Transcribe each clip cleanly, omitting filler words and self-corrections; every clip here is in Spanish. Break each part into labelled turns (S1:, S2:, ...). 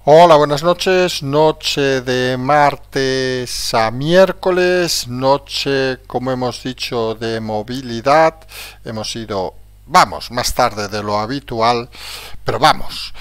S1: Hola, buenas noches. Noche de martes a miércoles, noche, como hemos dicho, de movilidad. Hemos ido, vamos, más tarde de lo habitual, pero vamos.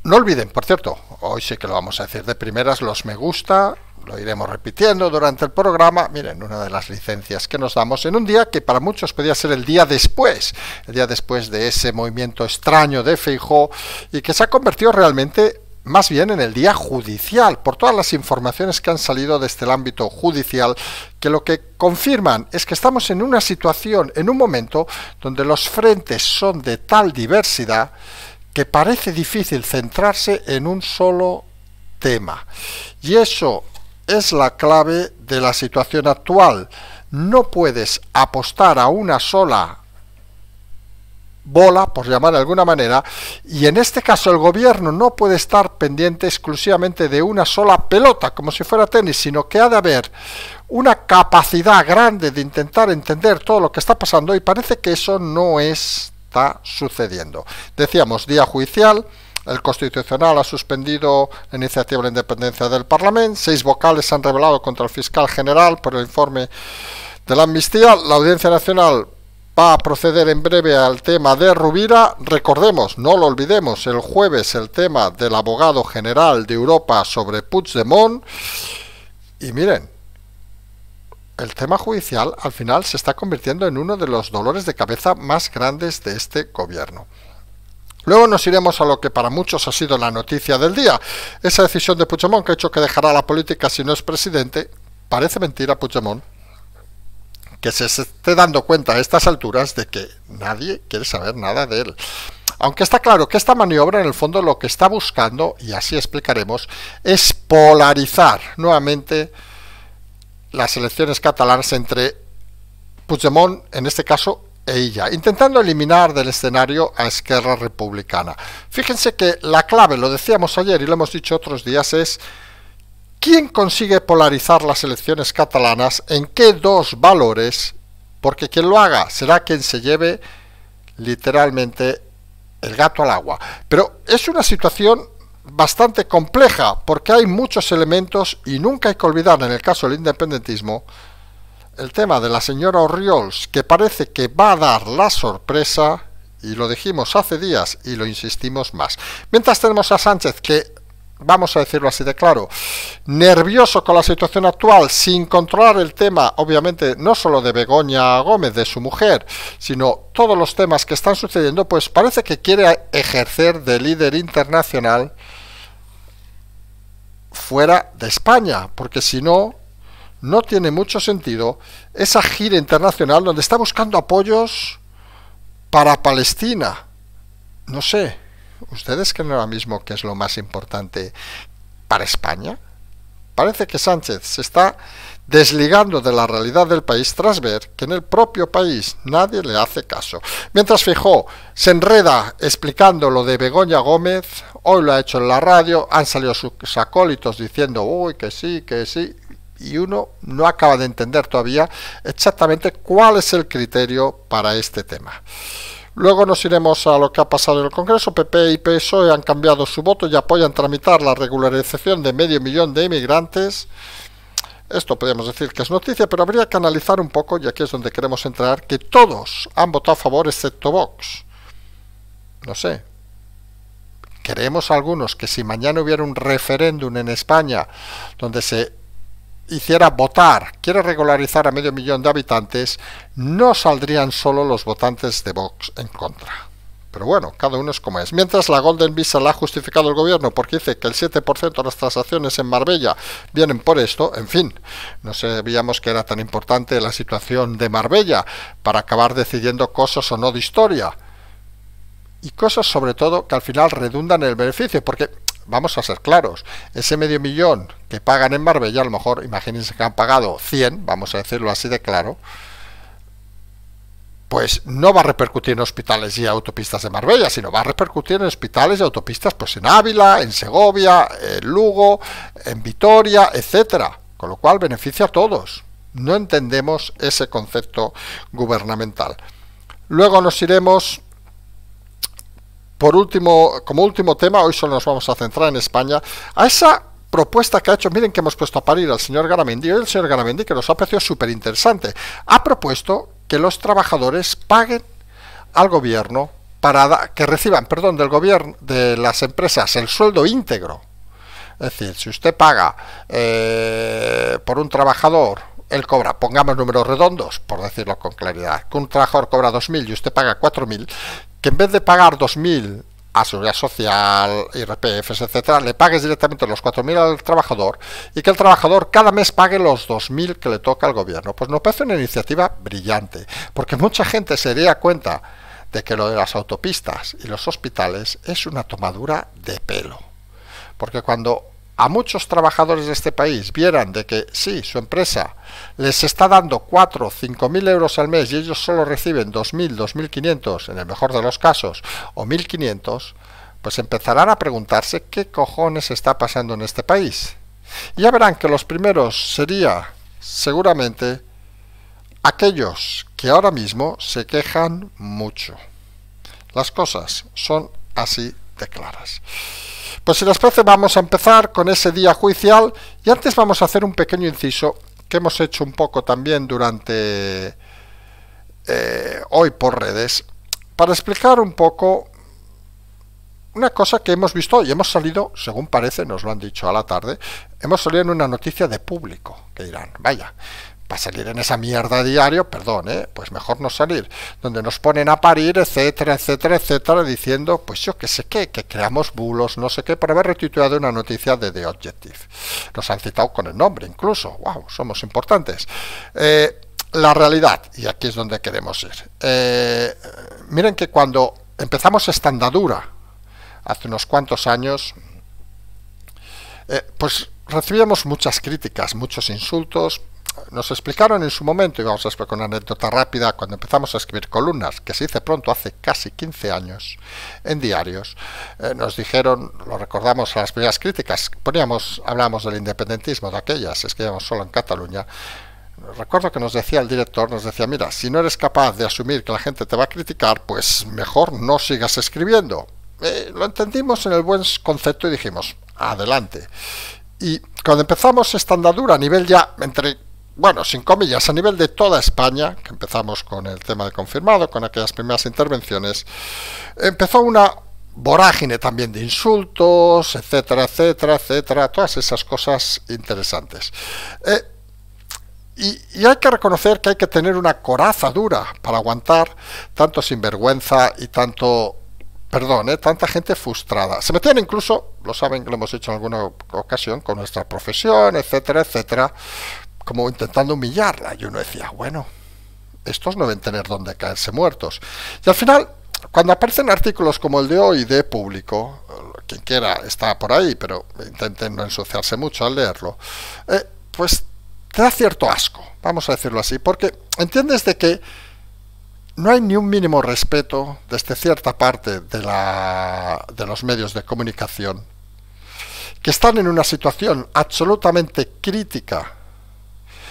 S1: No olviden, por cierto, hoy sí que lo vamos a decir de primeras, los me gusta, lo iremos repitiendo durante el programa. Miren, una de las licencias que nos damos en un día que para muchos podía ser el día después de ese movimiento extraño de Feijóo y que se ha convertido realmente más bien en el día judicial, por todas las informaciones que han salido desde el ámbito judicial, que lo que confirman es que estamos en una situación, en un momento, donde los frentes son de tal diversidad que parece difícil centrarse en un solo tema. Y eso es la clave de la situación actual. No puedes apostar a una sola bola, por llamar de alguna manera, y en este caso el gobierno no puede estar pendiente exclusivamente de una sola pelota, como si fuera tenis, sino que ha de haber una capacidad grande de intentar entender todo lo que está pasando, y parece que eso no está sucediendo. Decíamos, día judicial. El Constitucional ha suspendido la iniciativa de la independencia del Parlamento. 6 vocales se han rebelado contra el fiscal general por el informe de la amnistía. La Audiencia Nacional va a proceder en breve al tema de Rovira. Recordemos, no lo olvidemos, el jueves el tema del abogado general de Europa sobre Puigdemont. Y miren, el tema judicial al final se está convirtiendo en uno de los dolores de cabeza más grandes de este gobierno. Luego nos iremos a lo que para muchos ha sido la noticia del día. Esa decisión de Puigdemont que ha hecho que dejará la política si no es presidente. Parece mentira, Puigdemont, que se esté dando cuenta a estas alturas de que nadie quiere saber nada de él. Aunque está claro que esta maniobra en el fondo lo que está buscando, y así explicaremos, es polarizar nuevamente las elecciones catalanas entre Puigdemont, en este caso, e ella, intentando eliminar del escenario a Esquerra Republicana. Fíjense que la clave, lo decíamos ayer y lo hemos dicho otros días, es ¿quién consigue polarizar las elecciones catalanas? ¿En qué dos valores? Porque quien lo haga será quien se lleve literalmente el gato al agua. Pero es una situación bastante compleja porque hay muchos elementos y nunca hay que olvidar, en el caso del independentismo, el tema de la señora Orriols, que parece que va a dar la sorpresa, y lo dijimos hace días y lo insistimos más. Mientras tenemos a Sánchez, que, vamos a decirlo así de claro, nervioso con la situación actual, sin controlar el tema, obviamente, no solo de Begoña Gómez, de su mujer, sino todos los temas que están sucediendo, pues parece que quiere ejercer de líder internacional fuera de España, porque si no, no tiene mucho sentido esa gira internacional donde está buscando apoyos para Palestina. No sé, ¿ustedes creen ahora mismo que es lo más importante para España? Parece que Sánchez se está desligando de la realidad del país tras ver que en el propio país nadie le hace caso. Mientras Feijóo se enreda explicando lo de Begoña Gómez, hoy lo ha hecho en la radio, han salido sus acólitos diciendo uy, que sí, y uno no acaba de entender todavía exactamente cuál es el criterio para este tema. Luego nos iremos a lo que ha pasado en el Congreso. PP y PSOE han cambiado su voto y apoyan tramitar la regularización de 500.000 de inmigrantes. Esto podríamos decir que es noticia, pero habría que analizar un poco, y aquí es donde queremos entrar, que todos han votado a favor excepto Vox. No sé. Creemos algunos que si mañana hubiera un referéndum en España donde se hiciera votar, quiere regularizar a 500.000 de habitantes, no saldrían solo los votantes de Vox en contra. Pero bueno, cada uno es como es. Mientras la Golden Visa la ha justificado el gobierno porque dice que el 7% de las transacciones en Marbella vienen por esto, en fin, no sabíamos que era tan importante la situación de Marbella para acabar decidiendo cosas o no de historia. Y cosas sobre todo que al final redundan en el beneficio, porque vamos a ser claros, ese 500.000 que pagan en Marbella, a lo mejor, imagínense que han pagado 100, vamos a decirlo así de claro, pues no va a repercutir en hospitales y autopistas de Marbella, sino va a repercutir en hospitales y autopistas pues en Ávila, en Segovia, en Lugo, en Vitoria, etcétera, con lo cual beneficia a todos. No entendemos ese concepto gubernamental. Luego nos iremos por último, como último tema, hoy solo nos vamos a centrar en España, a esa propuesta que ha hecho, miren que hemos puesto a parir al señor Garamendi, hoy el señor Garamendi, que nos ha parecido súper interesante, ha propuesto que los trabajadores paguen al gobierno para que reciban, perdón, del gobierno, de las empresas, el sueldo íntegro. Es decir, si usted paga por un trabajador, él cobra, pongamos números redondos, por decirlo con claridad, que un trabajador cobra 2.000 y usted paga 4.000, que en vez de pagar 2.000 a Seguridad Social, IRPFs, etcétera, le pagues directamente los 4.000 al trabajador y que el trabajador cada mes pague los 2.000 que le toca al gobierno. Pues nos parece una iniciativa brillante, porque mucha gente se daría cuenta de que lo de las autopistas y los hospitales es una tomadura de pelo. Porque cuando a muchos trabajadores de este país vieran de que sí, su empresa les está dando 4 o 5.000 euros al mes y ellos solo reciben 2.000, 2.500 en el mejor de los casos o 1.500, pues empezarán a preguntarse qué cojones está pasando en este país. Y ya verán que los primeros sería seguramente aquellos que ahora mismo se quejan mucho. Las cosas son así de claras. Pues si les parece vamos a empezar con ese día judicial y antes vamos a hacer un pequeño inciso que hemos hecho un poco también durante hoy por redes para explicar un poco una cosa que hemos visto y hemos salido, según parece, nos lo han dicho a la tarde, hemos salido en una noticia de Público, que dirán, vaya, para salir en esa mierda diario, perdón, pues mejor no salir, donde nos ponen a parir, etcétera, etcétera, etcétera, diciendo, pues yo que sé qué, que creamos bulos, no sé qué, por haber retuiteado una noticia de The Objective. Nos han citado con el nombre incluso, wow, somos importantes. La realidad, y aquí es donde queremos ir. Miren que cuando empezamos esta andadura, hace unos cuantos años, pues recibíamos muchas críticas, muchos insultos. Nos explicaron en su momento, y vamos a explicar una anécdota rápida, cuando empezamos a escribir columnas, que se hizo pronto hace casi 15 años, en diarios, nos dijeron, lo recordamos a las primeras críticas, hablábamos del independentismo de aquellas, escribíamos solo en Cataluña. Recuerdo que nos decía el director, nos decía, mira, si no eres capaz de asumir que la gente te va a criticar, pues mejor no sigas escribiendo. Lo entendimos en el buen concepto y dijimos, adelante. Y cuando empezamos esta andadura a nivel ya, bueno, sin comillas, a nivel de toda España, que empezamos con el tema de confirmado, con aquellas primeras intervenciones, empezó una vorágine también de insultos, etcétera, etcétera, etcétera, todas esas cosas interesantes. Y hay que reconocer que hay que tener una coraza dura para aguantar tanto sinvergüenza y tanto, perdón, tanta gente frustrada. Se metían incluso, lo saben que lo hemos hecho en alguna ocasión, con nuestra profesión, etcétera, etcétera, como intentando humillarla. Y uno decía, bueno, estos no deben tener dónde caerse muertos. Y al final, cuando aparecen artículos como el de hoy de Público, quien quiera está por ahí, pero intenten no ensuciarse mucho al leerlo, pues te da cierto asco, vamos a decirlo así, porque entiendes de que no hay ni un mínimo respeto desde cierta parte de los medios de comunicación, que están en una situación absolutamente crítica,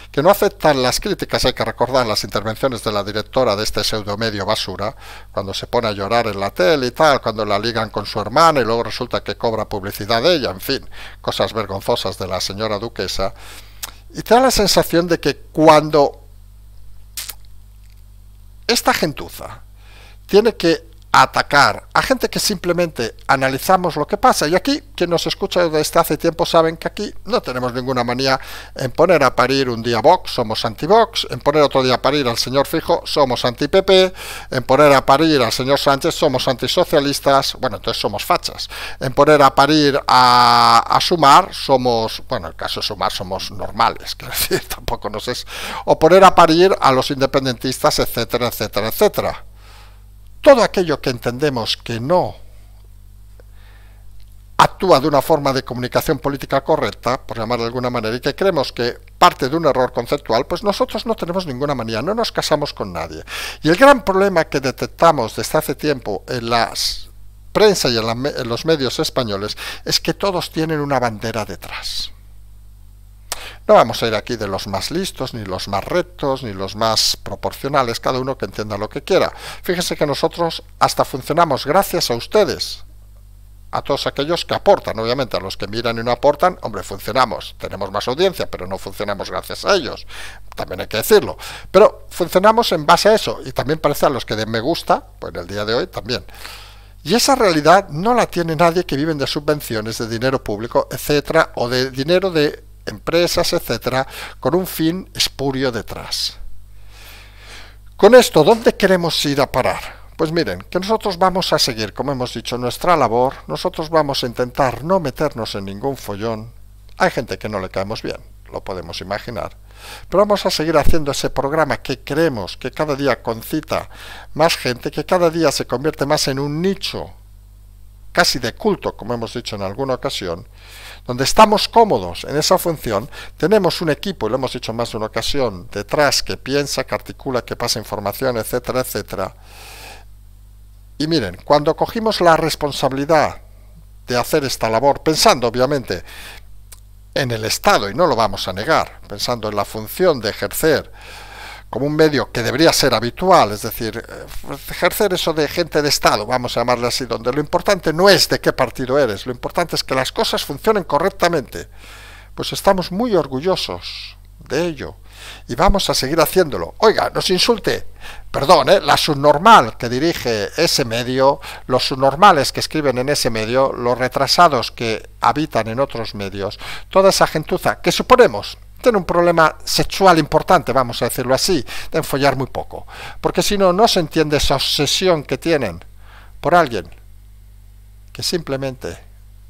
S1: que no aceptan las críticas. Hay que recordar las intervenciones de la directora de este pseudomedio basura, cuando se pone a llorar en la tele y tal, cuando la ligan con su hermana y luego resulta que cobra publicidad de ella, en fin, cosas vergonzosas de la señora duquesa. Y te da la sensación de que cuando esta gentuza tiene que atacar a gente que simplemente analizamos lo que pasa, y aquí quien nos escucha desde hace tiempo saben que aquí no tenemos ninguna manía en poner a parir un día Vox, somos anti-Vox, en poner otro día a parir al señor Fijo, somos anti-PP, en poner a parir al señor Sánchez, somos antisocialistas, bueno, entonces somos fachas, en poner a parir a Sumar, somos, bueno, en el caso de Sumar somos normales, quiero decir, tampoco nos es, o poner a parir a los independentistas, etcétera, etcétera, etcétera. Todo aquello que entendemos que no actúa de una forma de comunicación política correcta, por llamarlo de alguna manera, y que creemos que parte de un error conceptual, pues nosotros no tenemos ninguna manía, no nos casamos con nadie. Y el gran problema que detectamos desde hace tiempo en la prensa y en los medios españoles es que todos tienen una bandera detrás. No vamos a ir aquí de los más listos, ni los más rectos, ni los más proporcionales, cada uno que entienda lo que quiera. Fíjense que nosotros hasta funcionamos gracias a ustedes, a todos aquellos que aportan. Obviamente a los que miran y no aportan, hombre, funcionamos, tenemos más audiencia, pero no funcionamos gracias a ellos, también hay que decirlo, pero funcionamos en base a eso, y también parece a los que den me gusta, pues en el día de hoy también. Y esa realidad no la tiene nadie que viven de subvenciones, de dinero público, etcétera, o de dinero de empresas, etcétera, con un fin espurio detrás. Con esto, ¿dónde queremos ir a parar? Pues miren, que nosotros vamos a seguir, como hemos dicho, nuestra labor. Nosotros vamos a intentar no meternos en ningún follón. Hay gente que no le caemos bien, lo podemos imaginar, pero vamos a seguir haciendo ese programa que creemos que cada día concita más gente, que cada día se convierte más en un nicho casi de culto, como hemos dicho en alguna ocasión, donde estamos cómodos en esa función. Tenemos un equipo, y lo hemos dicho más de una ocasión, detrás, que piensa, que articula, que pasa información, etcétera, etcétera. Y miren, cuando cogimos la responsabilidad de hacer esta labor, pensando obviamente en el Estado, y no lo vamos a negar, pensando en la función de ejercer como un medio que debería ser habitual, es decir, ejercer eso de gente de Estado, vamos a llamarle así, donde lo importante no es de qué partido eres, lo importante es que las cosas funcionen correctamente, pues estamos muy orgullosos de ello y vamos a seguir haciéndolo. Oiga, nos insulte, perdón, la subnormal que dirige ese medio, los subnormales que escriben en ese medio, los retrasados que habitan en otros medios, toda esa gentuza que suponemos tiene un problema sexual importante, vamos a decirlo así, de follar muy poco, porque si no, no se entiende esa obsesión que tienen por alguien que simplemente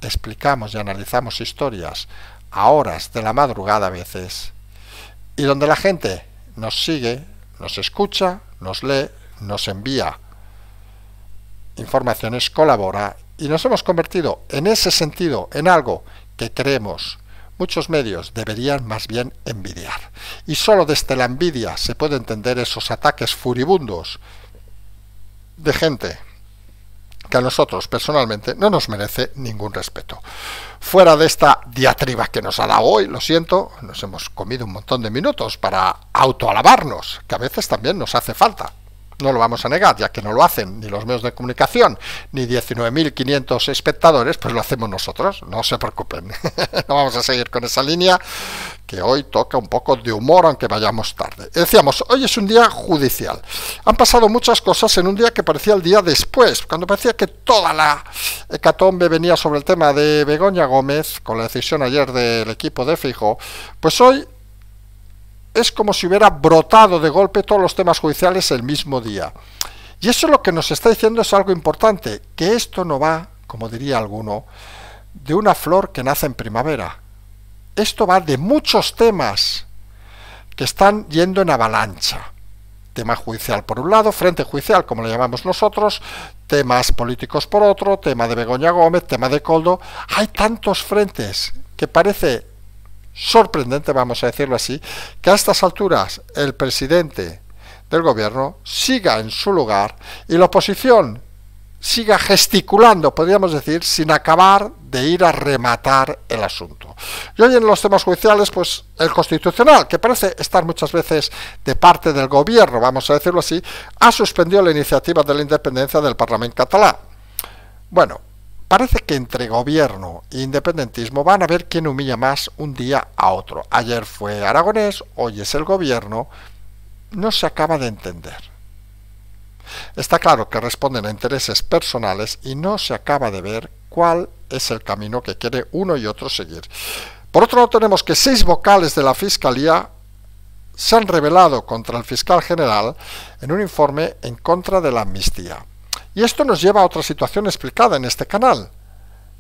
S1: explicamos y analizamos historias a horas de la madrugada a veces, y donde la gente nos sigue, nos escucha, nos lee, nos envía informaciones, colabora, y nos hemos convertido en ese sentido en algo que creemos muchos medios deberían más bien envidiar. Y solo desde la envidia se puede entender esos ataques furibundos de gente que a nosotros personalmente no nos merece ningún respeto. Fuera de esta diatriba que nos ha dado hoy, lo siento, nos hemos comido un montón de minutos para autoalabarnos, que a veces también nos hace falta. No lo vamos a negar, ya que no lo hacen ni los medios de comunicación, ni 19.500 espectadores, pues lo hacemos nosotros, no se preocupen. No vamos a seguir con esa línea, que hoy toca un poco de humor, aunque vayamos tarde. Decíamos, hoy es un día judicial. Han pasado muchas cosas en un día que parecía el día después, cuando parecía que toda la hecatombe venía sobre el tema de Begoña Gómez, con la decisión ayer del equipo de Feijóo, pues hoy es como si hubiera brotado de golpe todos los temas judiciales el mismo día. Y eso lo que nos está diciendo es algo importante, que esto no va, como diría alguno, de una flor que nace en primavera. Esto va de muchos temas que están yendo en avalancha. Tema judicial por un lado, frente judicial, como le llamamos nosotros, temas políticos por otro, tema de Begoña Gómez, tema de Koldo. Hay tantos frentes que parece sorprendente, vamos a decirlo así, que a estas alturas el presidente del gobierno siga en su lugar y la oposición siga gesticulando, podríamos decir, sin acabar de ir a rematar el asunto. Y hoy en los temas judiciales, pues el Constitucional, que parece estar muchas veces de parte del gobierno, vamos a decirlo así, ha suspendido la iniciativa de la independencia del Parlamento catalán. Bueno, parece que entre gobierno e independentismo van a ver quién humilla más un día a otro. Ayer fue Aragonés, hoy es el gobierno. No se acaba de entender. Está claro que responden a intereses personales y no se acaba de ver cuál es el camino que quiere uno y otro seguir. Por otro lado, tenemos que 6 vocales de la Fiscalía se han rebelado contra el fiscal general en un informe en contra de la amnistía. Y esto nos lleva a otra situación explicada en este canal,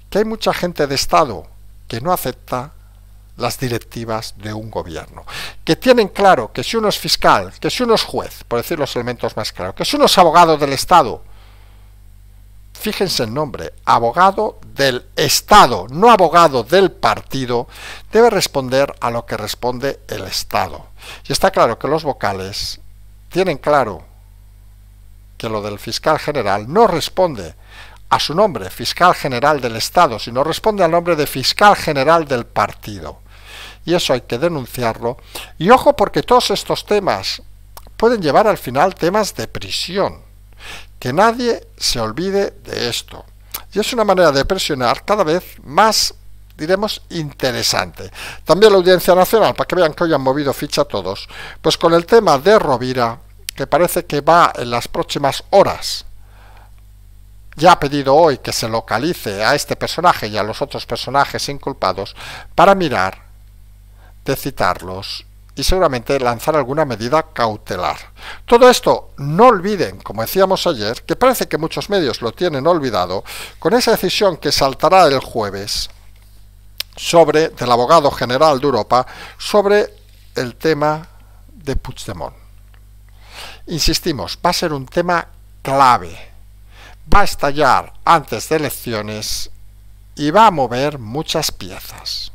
S1: que hay mucha gente de Estado que no acepta las directivas de un gobierno, que tienen claro que si uno es fiscal, que si uno es juez, por decir los elementos más claros, que si uno es abogado del Estado, fíjense el nombre, abogado del Estado, no abogado del partido, debe responder a lo que responde el Estado. Y está claro que los vocales tienen claro que lo del fiscal general no responde a su nombre, fiscal general del Estado, sino responde al nombre de fiscal general del partido. y eso hay que denunciarlo. Y ojo, porque todos estos temas pueden llevar al final temas de prisión. Que nadie se olvide de esto. Y es una manera de presionar cada vez más, diremos, interesante. También la Audiencia Nacional, para que vean que hoy han movido ficha todos, pues con el tema de Rovira, que parece que va en las próximas horas. Ya ha pedido hoy que se localice a este personaje y a los otros personajes inculpados para mirar de citarlos y seguramente lanzar alguna medida cautelar. Todo esto, no olviden, como decíamos ayer, que parece que muchos medios lo tienen olvidado, con esa decisión que saltará el jueves del abogado general de Europa sobre el tema de Puigdemont. Insistimos, va a ser un tema clave. Va a estallar antes de elecciones y va a mover muchas piezas.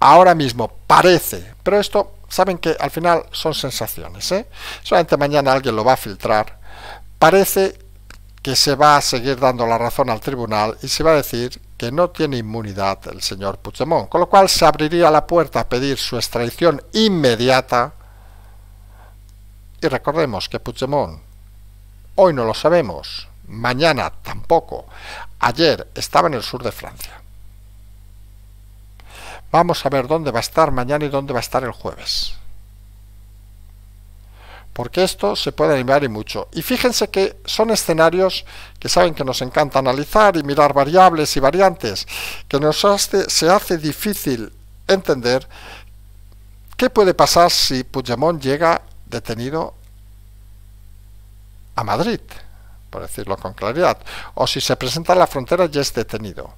S1: Ahora mismo parece, pero esto saben que al final son sensaciones, solamente mañana alguien lo va a filtrar, parece que se va a seguir dando la razón al tribunal y se va a decir que no tiene inmunidad el señor Puigdemont, con lo cual se abriría la puerta a pedir su extradición inmediata. Y recordemos que Puigdemont hoy no lo sabemos, mañana tampoco, ayer estaba en el sur de Francia. Vamos a ver dónde va a estar mañana y dónde va a estar el jueves. Porque esto se puede animar y mucho. Y fíjense que son escenarios que saben que nos encanta analizar y mirar variables y variantes, que se hace difícil entender qué puede pasar si Puigdemont llega detenido a Madrid, por decirlo con claridad, o si se presenta en la frontera y es detenido.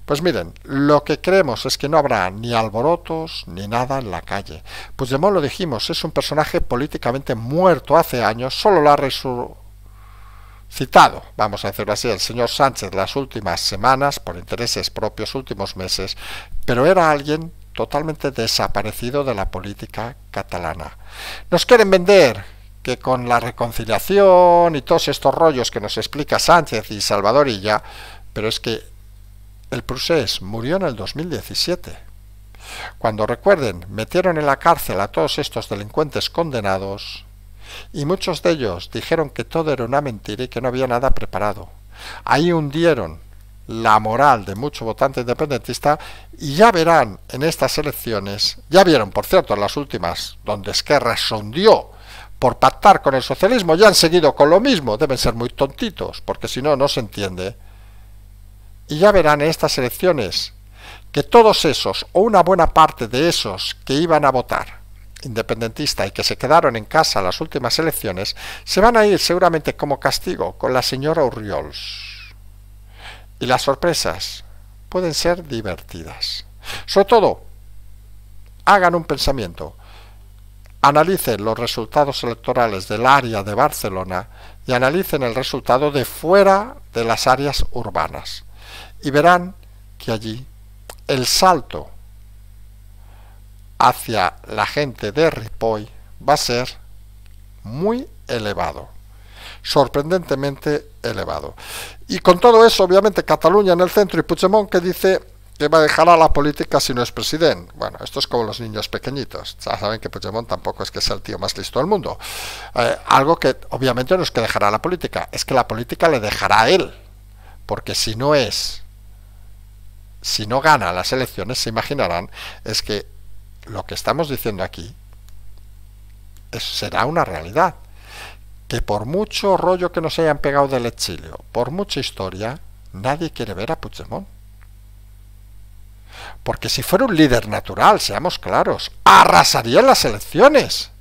S1: Pues miren, lo que creemos es que no habrá ni alborotos ni nada en la calle. Puigdemont, lo dijimos, es un personaje políticamente muerto hace años, solo lo ha resucitado, vamos a decirlo así, el señor Sánchez las últimas semanas, por intereses propios, últimos meses, pero era alguien totalmente desaparecido de la política catalana. Nos quieren vender que con la reconciliación y todos estos rollos que nos explica Sánchez y Salvador Illa, pero es que el Procés murió en el 2017. Cuando, recuerden, metieron en la cárcel a todos estos delincuentes condenados y muchos de ellos dijeron que todo era una mentira y que no había nada preparado. Ahí hundieron la moral de mucho votante independentista y ya verán en estas elecciones, ya vieron, por cierto, en las últimas, donde Esquerra se hundió por pactar con el socialismo, ya han seguido con lo mismo, deben ser muy tontitos, porque si no, no se entiende. Y ya verán en estas elecciones que todos esos, o una buena parte de esos que iban a votar independentista y que se quedaron en casa las últimas elecciones, se van a ir seguramente como castigo con la señora Orriols. Y las sorpresas pueden ser divertidas. Sobre todo, hagan un pensamiento. Analicen los resultados electorales del área de Barcelona y analicen el resultado de fuera de las áreas urbanas. Y verán que allí el salto hacia la gente de Ripoll va a ser muy elevado, sorprendentemente elevado. Y con todo eso, obviamente, Cataluña en el centro y Puigdemont que dice que va a dejar a la política si no es presidente. Bueno, esto es como los niños pequeñitos. Ya saben que Puigdemont tampoco es que sea el tío más listo del mundo. Algo que obviamente no es que dejará la política, es que la política le dejará a él. Porque si no gana las elecciones, se imaginarán, es que lo que estamos diciendo aquí será una realidad. Que por mucho rollo que nos hayan pegado del exilio, por mucha historia, nadie quiere ver a Puigdemont. Porque si fuera un líder natural, seamos claros, arrasaría en las elecciones.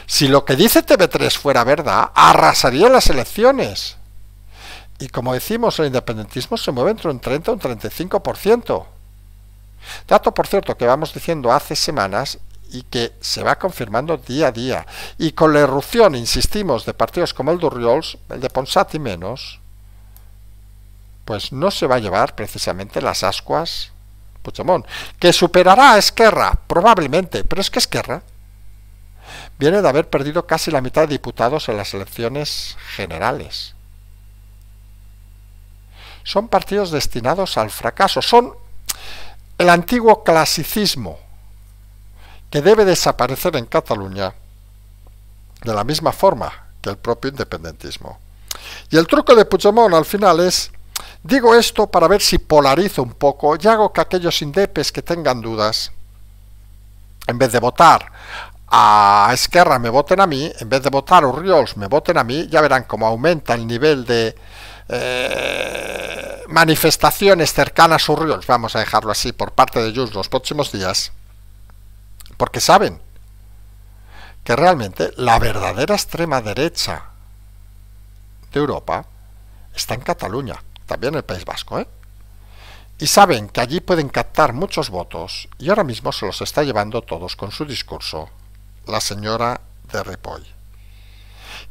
S1: Si lo que dice TV3 fuera verdad, arrasaría en las elecciones. Y como decimos, el independentismo se mueve entre un 30 y un 35%. Dato, por cierto, que vamos diciendo hace semanas y que se va confirmando día a día. Y con la irrupción, insistimos, de partidos como el de Orriols, el de Ponsat y menos, pues no se va a llevar precisamente las ascuas Puigdemont. ¿Que superará a Esquerra? Probablemente, pero es que Esquerra viene de haber perdido casi la mitad de diputados en las elecciones generales. Son partidos destinados al fracaso, son el antiguo clasicismo que debe desaparecer en Cataluña de la misma forma que el propio independentismo. Y el truco de Puigdemont al final es, digo esto para ver si polarizo un poco y hago que aquellos indepes que tengan dudas, en vez de votar a Esquerra me voten a mí, en vez de votar a Orriols me voten a mí, ya verán cómo aumenta el nivel de manifestaciones cercanas a Orriols, vamos a dejarlo así, por parte de Junts los próximos días, porque saben que realmente la verdadera extrema derecha de Europa está en Cataluña, también en el País Vasco, y saben que allí pueden captar muchos votos, y ahora mismo se los está llevando todos con su discurso la señora de Ripoll.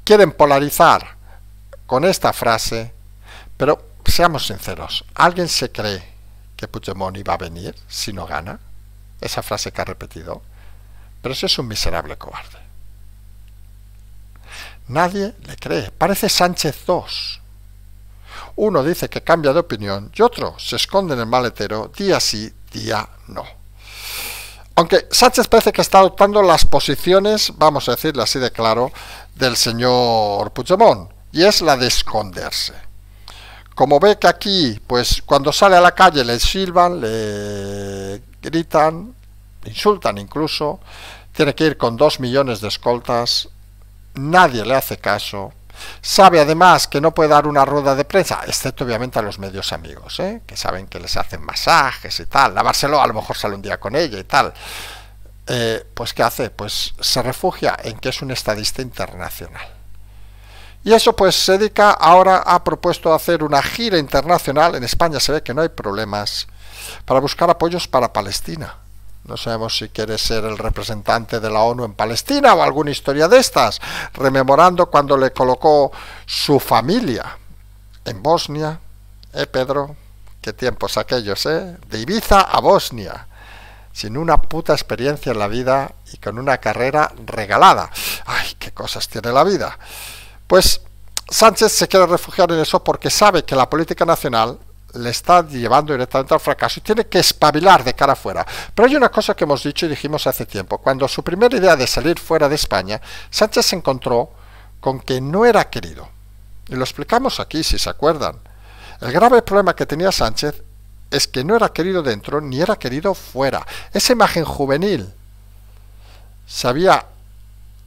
S1: Quieren polarizar con esta frase, pero seamos sinceros, ¿alguien se cree que Puigdemont iba a venir si no gana? Esa frase que ha repetido. Pero ese es un miserable cobarde. Nadie le cree. Parece Sánchez 2. Uno dice que cambia de opinión y otro se esconde en el maletero día sí, día no. Aunque Sánchez parece que está adoptando las posiciones, vamos a decirlo así de claro, del señor Puigdemont, y es la de esconderse. Como ve que aquí, pues cuando sale a la calle le silban, le gritan, insultan incluso, tiene que ir con 2 millones de escoltas, nadie le hace caso, sabe además que no puede dar una rueda de prensa, excepto obviamente a los medios amigos, que saben que les hacen masajes y tal, lavárselo, a lo mejor sale un día con ella y tal, pues ¿qué hace? Pues se refugia en que es un estadista internacional. Y eso pues se dedica, ahora ha propuesto hacer una gira internacional, en España se ve que no hay problemas, para buscar apoyos para Palestina. No sabemos si quiere ser el representante de la ONU en Palestina o alguna historia de estas, rememorando cuando le colocó su familia en Bosnia, Pedro, qué tiempos aquellos, de Ibiza a Bosnia, sin una puta experiencia en la vida y con una carrera regalada. ¡Ay, qué cosas tiene la vida! Pues Sánchez se quiere refugiar en eso porque sabe que la política nacional le está llevando directamente al fracaso y tiene que espabilar de cara afuera. Pero hay una cosa que hemos dicho y dijimos hace tiempo. Cuando su primera idea de salir fuera de España, Sánchez se encontró con que no era querido. Y lo explicamos aquí, si se acuerdan. El grave problema que tenía Sánchez es que no era querido dentro ni era querido fuera. Esa imagen juvenil se había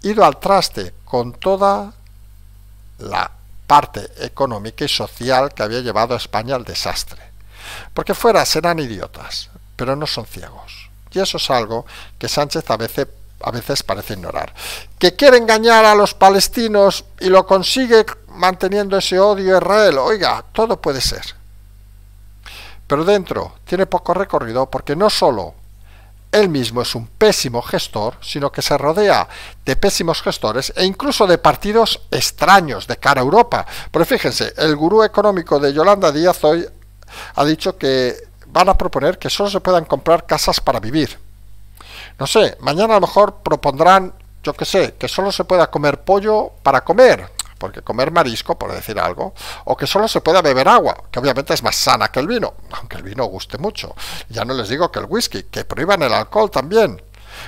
S1: ido al traste con toda la parte económica y social que había llevado a España al desastre. Porque fuera serán idiotas, pero no son ciegos. Y eso es algo que Sánchez a veces parece ignorar. Que quiere engañar a los palestinos y lo consigue manteniendo ese odio a Israel. Oiga, todo puede ser. Pero dentro tiene poco recorrido porque no solo él mismo es un pésimo gestor, sino que se rodea de pésimos gestores e incluso de partidos extraños de cara a Europa. Pero fíjense, el gurú económico de Yolanda Díaz hoy ha dicho que van a proponer que solo se puedan comprar casas para vivir. No sé, mañana a lo mejor propondrán, yo qué sé, que solo se pueda comer pollo para comer, porque comer marisco, por decir algo, o que solo se pueda beber agua, que obviamente es más sana que el vino, aunque el vino guste mucho. Ya no les digo que el whisky, que prohíban el alcohol también.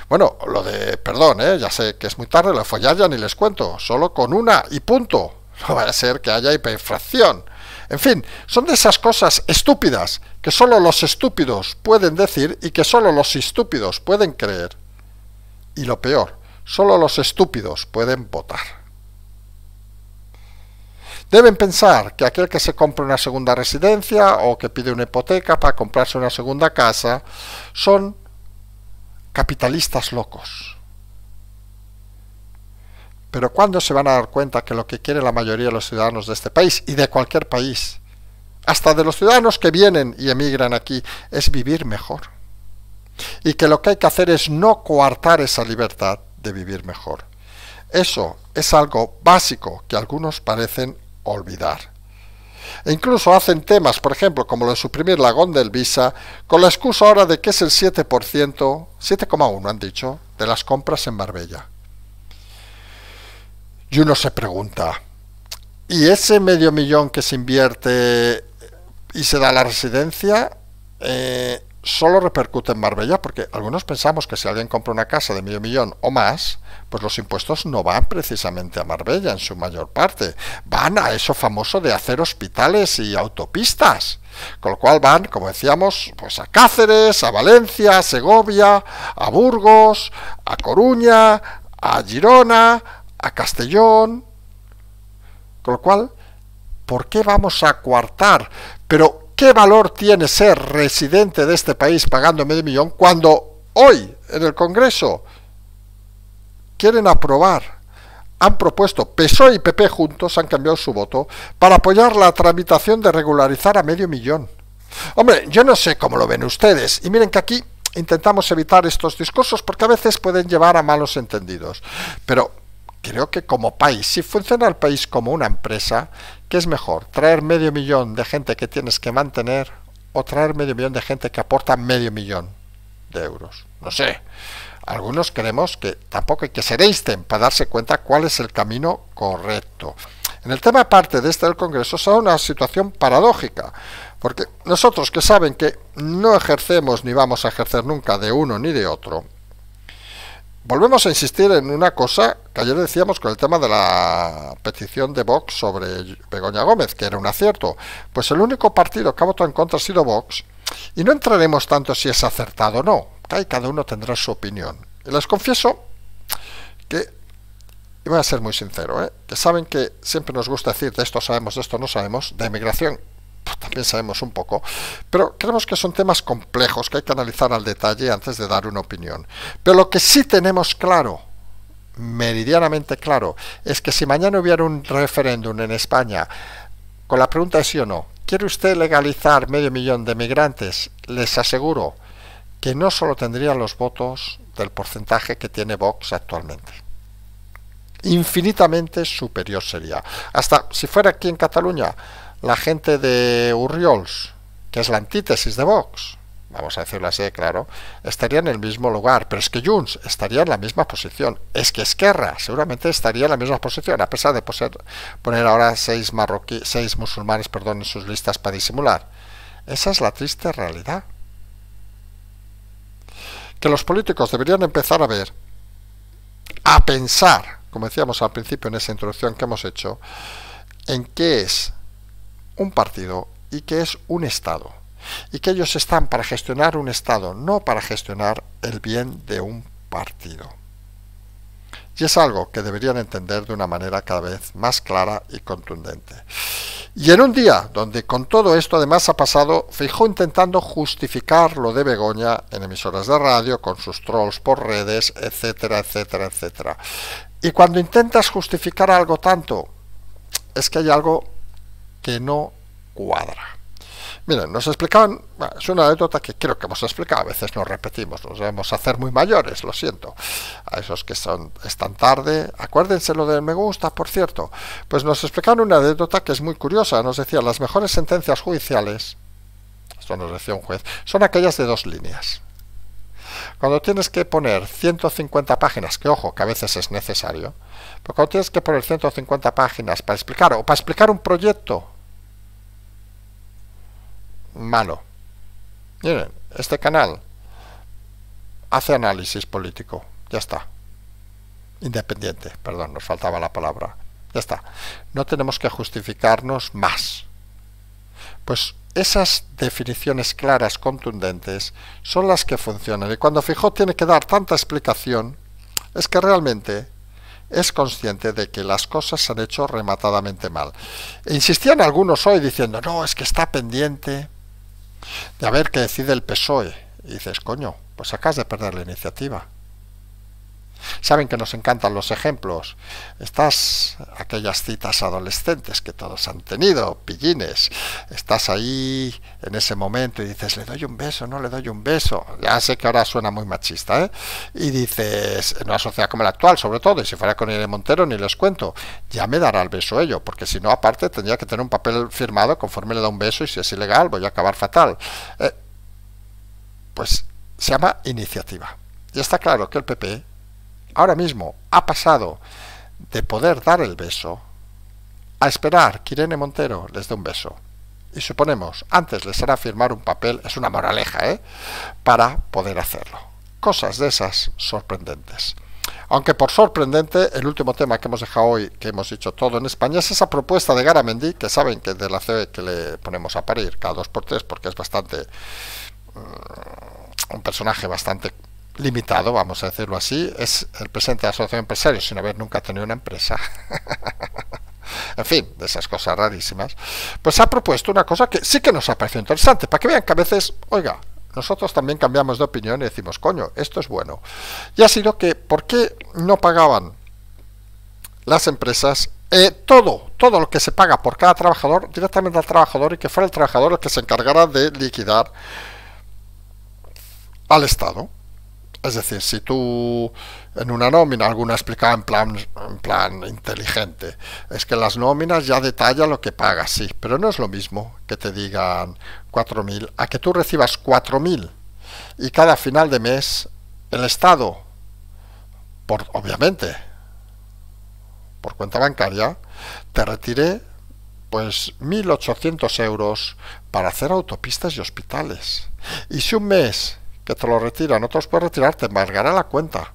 S1: Bueno, lo de, perdón, ya sé que es muy tarde, lo de follar ya ni les cuento, solo con una y punto. No vaya a ser que haya hiperinflación. En fin, son de esas cosas estúpidas que solo los estúpidos pueden decir y que solo los estúpidos pueden creer. Y lo peor, solo los estúpidos pueden votar. Deben pensar que aquel que se compra una segunda residencia o que pide una hipoteca para comprarse una segunda casa son capitalistas locos. Pero ¿cuándo se van a dar cuenta que lo que quiere la mayoría de los ciudadanos de este país y de cualquier país, hasta de los ciudadanos que vienen y emigran aquí, es vivir mejor? Y que lo que hay que hacer es no coartar esa libertad de vivir mejor. Eso es algo básico que algunos parecen olvidar. E incluso hacen temas, por ejemplo, como lo de suprimir la Gondel Visa, con la excusa ahora de que es el 7%, 7,1% han dicho, de las compras en Marbella. Y uno se pregunta, ¿y ese $500,000 que se invierte y se da a la residencia, solo repercute en Marbella, porque algunos pensamos que si alguien compra una casa de medio millón o más, pues los impuestos no van precisamente a Marbella en su mayor parte, van a eso famoso de hacer hospitales y autopistas, con lo cual van, como decíamos, pues a Cáceres, a Valencia, a Segovia, a Burgos, a Coruña, a Girona, a Castellón, con lo cual, ¿por qué vamos a coartar? Pero ¿qué valor tiene ser residente de este país pagando medio millón cuando hoy en el Congreso quieren aprobar, han propuesto, PSOE y PP juntos han cambiado su voto para apoyar la tramitación de regularizar a medio millón? Hombre, yo no sé cómo lo ven ustedes, y miren que aquí intentamos evitar estos discursos porque a veces pueden llevar a malos entendidos, pero creo que como país, si funciona el país como una empresa, ¿qué es mejor? ¿Traer medio millón de gente que tienes que mantener o traer medio millón de gente que aporta medio millón de euros? No sé. Algunos creemos que tampoco hay que ser Einstein para darse cuenta cuál es el camino correcto. En el tema aparte de este del Congreso se da una situación paradójica, porque nosotros que saben que no ejercemos ni vamos a ejercer nunca de uno ni de otro, volvemos a insistir en una cosa que ayer decíamos con el tema de la petición de Vox sobre Begoña Gómez, que era un acierto. Pues el único partido que ha votado en contra ha sido Vox, y no entraremos tanto si es acertado o no, que cada uno tendrá su opinión. Y les confieso que, y voy a ser muy sincero, que saben que siempre nos gusta decir de esto sabemos, de esto no sabemos, de inmigración también sabemos un poco, pero creemos que son temas complejos que hay que analizar al detalle antes de dar una opinión. Pero lo que sí tenemos claro, meridianamente claro, es que si mañana hubiera un referéndum en España con la pregunta de sí o no, ¿quiere usted legalizar medio millón de migrantes? Les aseguro que no solo tendrían los votos del porcentaje que tiene Vox actualmente. Infinitamente superior sería. Hasta si fuera aquí en Cataluña la gente de Urriols, que es la antítesis de Vox, vamos a decirlo así, claro, estaría en el mismo lugar, pero es que Junts estaría en la misma posición, es que Esquerra seguramente estaría en la misma posición, a pesar de poner ahora seis musulmanes, en sus listas para disimular. Esa es la triste realidad. Que los políticos deberían empezar a ver, a pensar, como decíamos al principio en esa introducción que hemos hecho, en qué es un partido y qué es un Estado, y que ellos están para gestionar un Estado, no para gestionar el bien de un partido. Y es algo que deberían entender de una manera cada vez más clara y contundente. Y en un día donde con todo esto además ha pasado Feijóo intentando justificar lo de Begoña en emisoras de radio, con sus trolls por redes, etcétera, etcétera, etcétera. Y cuando intentas justificar algo tanto, es que hay algo que no cuadra. Miren, nos explicaban, es una anécdota que creo que hemos explicado, a veces nos repetimos, nos debemos hacer muy mayores, lo siento, a esos que están tarde, acuérdense lo del me gusta, por cierto, pues nos explicaban una anécdota que es muy curiosa, nos decía, las mejores sentencias judiciales, esto nos decía un juez, son aquellas de 2 líneas. Cuando tienes que poner 150 páginas, que ojo, que a veces es necesario, pero cuando tienes que poner 150 páginas para explicar, o para explicar un proyecto, malo. Miren, este canal hace análisis político, ya está. Independiente, perdón, nos faltaba la palabra. Ya está. No tenemos que justificarnos más. Pues esas definiciones claras, contundentes, son las que funcionan. Y cuando Feijóo tiene que dar tanta explicación, es que realmente es consciente de que las cosas se han hecho rematadamente mal. E insistían algunos hoy diciendo, no, es que está pendiente de a ver qué decide el PSOE. Y dices, coño, pues acabas de perder la iniciativa. Saben que nos encantan los ejemplos. Aquellas citas adolescentes que todos han tenido, pillines. Estás ahí en ese momento y dices, ¿le doy un beso? ¿No le doy un beso? Ya sé que ahora suena muy machista, ¿eh? Y dices, en una sociedad como la actual, sobre todo, y si fuera con Irene Montero ni les cuento, ya me dará el beso ello, porque si no, aparte, tendría que tener un papel firmado conforme le da un beso y si es ilegal voy a acabar fatal. Pues se llama iniciativa. Y está claro que el PP ahora mismo ha pasado de poder dar el beso a esperar que Irene Montero les dé un beso. y suponemos, antes les hará firmar un papel, es una moraleja, para poder hacerlo. Cosas de esas sorprendentes. Aunque por sorprendente, el último tema que hemos dejado hoy, que hemos dicho todo en España, es esa propuesta de Garamendi, que saben que de la COE que le ponemos a parir cada 2x3, porque es bastante un personaje bastante limitado, vamos a decirlo así. Es el presidente de la Asociación de Empresarios sin haber nunca tenido una empresa. En fin, de esas cosas rarísimas. Pues ha propuesto una cosa que sí que nos ha parecido interesante, para que vean que a veces, oiga, nosotros también cambiamos de opinión y decimos, coño, esto es bueno. Y ha sido que, ¿por qué no pagaban las empresas todo lo que se paga por cada trabajador directamente al trabajador, y que fuera el trabajador el que se encargara de liquidar al Estado? Es decir, si tú en una nómina, alguna explicaba en plan inteligente, es que las nóminas ya detallan lo que pagas, sí, pero no es lo mismo que te digan 4.000 a que tú recibas 4.000 y cada final de mes el Estado, obviamente, por cuenta bancaria, te retire pues 1.800 euros para hacer autopistas y hospitales. Y si un mes que te lo retiran, no te los puedes retirar, te embargará la cuenta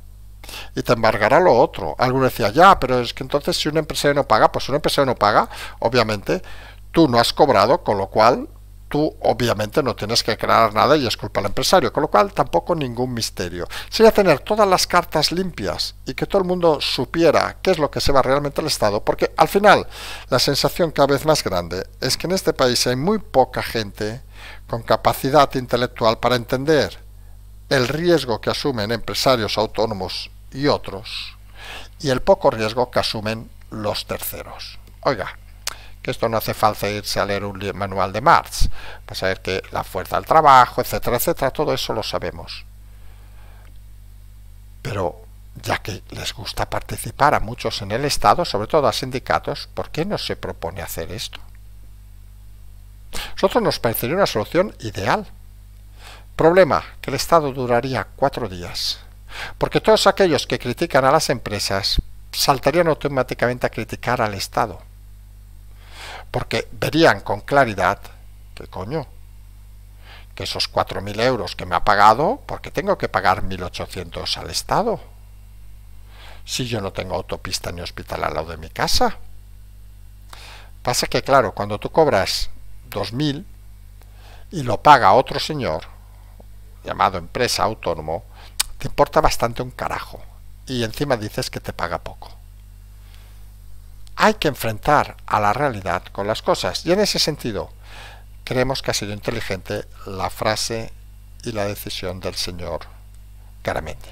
S1: y te embargará lo otro. Alguno decía, ya, pero es que entonces si un empresario no paga, pues si un empresario no paga, obviamente tú no has cobrado, con lo cual tú obviamente no tienes que crear nada y es culpa del empresario, con lo cual tampoco ningún misterio. Sería tener todas las cartas limpias y que todo el mundo supiera qué es lo que se va realmente al Estado, porque al final la sensación cada vez más grande es que en este país hay muy poca gente con capacidad intelectual para entender el riesgo que asumen empresarios autónomos y otros, y el poco riesgo que asumen los terceros. Oiga, que esto no hace falta irse a leer un manual de Marx para saber que la fuerza del trabajo, etcétera, etcétera, todo eso lo sabemos. Pero ya que les gusta participar a muchos en el Estado, sobre todo a sindicatos, ¿por qué no se propone hacer esto? A nosotros nos parecería una solución ideal. Problema, que el Estado duraría 4 días, porque todos aquellos que critican a las empresas saltarían automáticamente a criticar al Estado, porque verían con claridad que coño, que esos 4.000 euros que me ha pagado, ¿por qué tengo que pagar 1.800 al Estado? Si yo no tengo autopista ni hospital al lado de mi casa. Pasa que claro, cuando tú cobras 2.000 y lo paga otro señor, llamado empresa autónomo, te importa bastante un carajo y encima dices que te paga poco. Hay que enfrentar a la realidad con las cosas, y en ese sentido creemos que ha sido inteligente la frase y la decisión del señor Garamendi.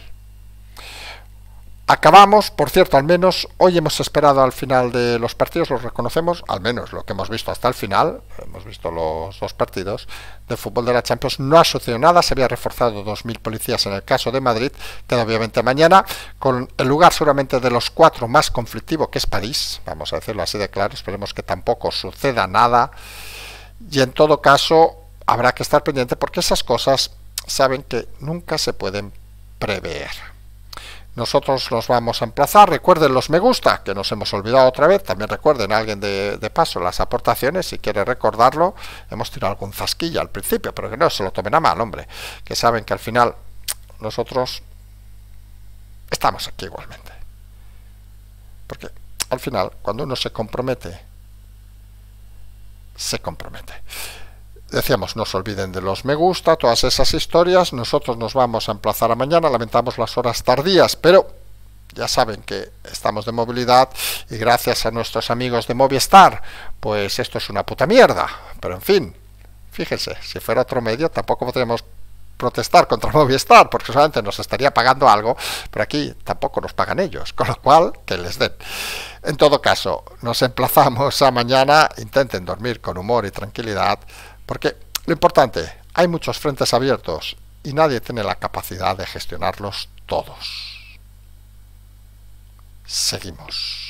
S1: Acabamos, por cierto, al menos hoy hemos esperado al final de los partidos, los reconocemos, al menos lo que hemos visto hasta el final, hemos visto los 2 partidos de fútbol de la Champions, no ha sucedido nada, se había reforzado 2.000 policías en el caso de Madrid, queda obviamente mañana, con el lugar seguramente de los 4 más conflictivo, que es París, vamos a decirlo así de claro, esperemos que tampoco suceda nada, y en todo caso habrá que estar pendiente porque esas cosas saben que nunca se pueden prever. Nosotros nos vamos a emplazar, recuerden los me gusta, que nos hemos olvidado otra vez, también recuerden a alguien de paso las aportaciones, si quiere recordarlo, hemos tirado algún zasquilla al principio, pero que no se lo tomen a mal, hombre, que saben que al final nosotros estamos aquí igualmente, porque al final cuando uno se compromete, se compromete. Decíamos, no se olviden de los me gusta, todas esas historias. Nosotros nos vamos a emplazar a mañana, lamentamos las horas tardías, pero ya saben que estamos de movilidad y gracias a nuestros amigos de Movistar, pues esto es una puta mierda. Pero en fin, fíjense, si fuera otro medio tampoco podríamos protestar contra Movistar, porque solamente nos estaría pagando algo, pero aquí tampoco nos pagan ellos, con lo cual, que les den. En todo caso, nos emplazamos a mañana, intenten dormir con humor y tranquilidad, porque lo importante, hay muchos frentes abiertos y nadie tiene la capacidad de gestionarlos todos. Seguimos.